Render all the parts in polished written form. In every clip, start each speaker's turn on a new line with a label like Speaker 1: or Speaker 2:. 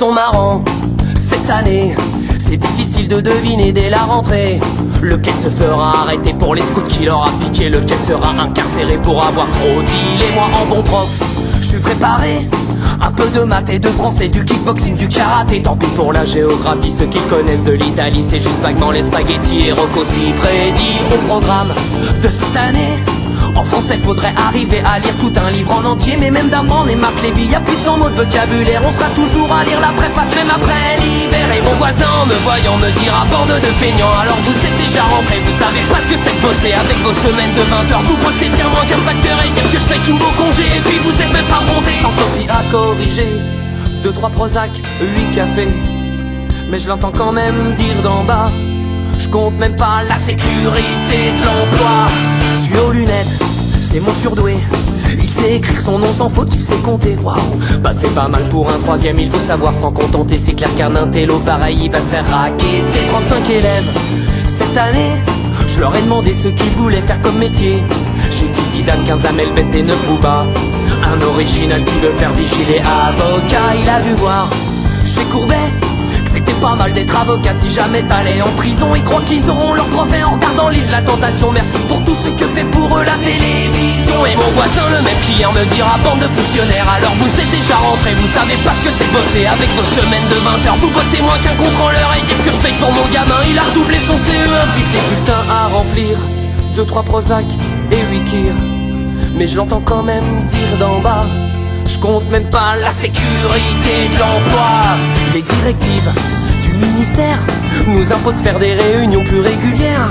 Speaker 1: sont marrants. Cette année, c'est difficile de deviner dès la rentrée lequel se fera arrêter pour les scouts qui leur a piqué, lequel sera incarcéré pour avoir trop dit. Et moi en bon prof, je suis préparé. Un peu de maths et de français, du kickboxing, du karaté. Tant pis pour la géographie, ceux qui connaissent de l'Italie, c'est juste vaguement les spaghettis et Rocco Siffredi. Au programme de cette année, en français faudrait arriver à lire tout un livre en entier. Mais même d'Ambrand et Marc Lévy, y'a plus de 100 mots de vocabulaire. On sera toujours à lire la préface même après l'hiver. Et mon voisin me voyant me dira bande de feignants, alors vous êtes déjà rentrés, vous savez pas ce que c'est de bosser avec vos semaines de 20 heures. Vous bossez bien moins qu'un facteur et dire que je paye tous vos congés. Et puis vous êtes même pas bronzés, sans copie à corriger. 2-3 Prozac, 8 cafés, mais je l'entends quand même dire d'en bas. Je compte même pas la sécurité de l'emploi. Tu aux lunettes, c'est mon surdoué. Il sait écrire son nom sans faute, il sait compter. Waouh, bah c'est pas mal pour un troisième, il faut savoir s'en contenter. C'est clair qu'un intello pareil, il va se faire racketter. 35 élèves, cette année, je leur ai demandé ce qu'ils voulaient faire comme métier. J'ai dit Zidane, 15 Amel, Bête et 9 Booba. Un original qui veut faire vigiler avocat. Il a dû voir chez Courbet que c'était pas mal d'être avocat si jamais t'allais en prison. Ils croient qu'ils auront leur brevet en regardant l'île de la tentation. Merci pour tout ce que fait pour eux la télévision. Et mon voisin le même qui hier me dira bande de fonctionnaires, alors vous êtes déjà rentrés, vous savez pas ce que c'est bosser avec vos semaines de 20 heures. Vous bossez moins qu'un contrôleur et dire que je paye pour mon gamin. Il a redoublé son CE1, vite les bulletins à remplir. 2-3 Prozac et 8 Kir, mais je l'entends quand même dire d'en bas. Je compte même pas la sécurité de l'emploi. Les directives du ministère nous imposent faire des réunions plus régulières.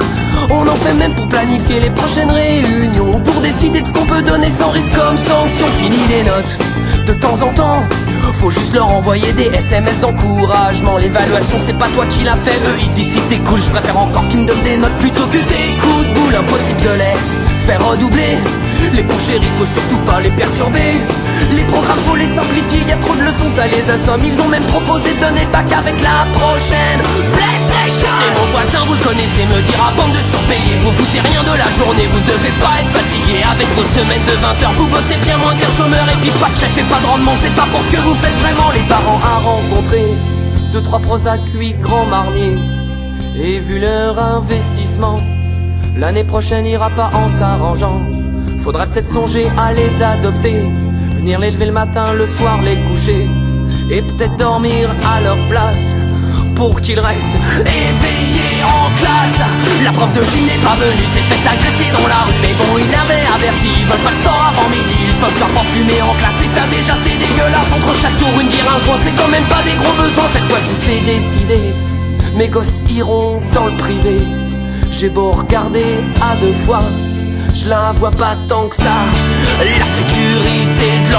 Speaker 1: On en fait même pour planifier les prochaines réunions, pour décider de ce qu'on peut donner sans risque comme sanction. Fini les notes de temps en temps, faut juste leur envoyer des SMS d'encouragement. L'évaluation c'est pas toi qui l'as fait, eux ils disent si t'es cool. Je préfère encore qu'ils me donnent des notes plutôt que des coups de boule. Impossible de les faire redoubler. Les pauvres chéris faut surtout pas les perturber. Les programmes faut les simplifier, y'a trop de leçons ça les assomme. Ils ont même proposé de donner le bac avec la prochaine PlayStation. Et mon voisin vous le connaissez me dira bande de surpayés, vous foutez rien de la journée, vous devez pas être fatigué avec vos semaines de 20 heures. Vous bossez bien moins qu'un chômeur et puis pas de chef et pas de rendement. C'est pas pour ce que vous faites vraiment. Les parents à rencontrer, 2-3 Prozac, 8 grands marniers. Et vu leur investissement, l'année prochaine ira pas en s'arrangeant. Faudrait peut-être songer à les adopter, venir les lever le matin, le soir les coucher, et peut-être dormir à leur place pour qu'ils restent éveillés en classe. La prof de gym n'est pas venue, s'est fait agresser dans la rue, mais bon il avait averti, ils veulent pas le sport avant midi, ils peuvent genre pas fumer en classe. Et ça déjà c'est dégueulasse, entre chaque tour une bière, un joint, c'est quand même pas des gros besoins. Cette fois-ci c'est décidé, mes gosses iront dans le privé. J'ai beau regarder à 2 fois, je la vois pas tant que ça. La sécurité de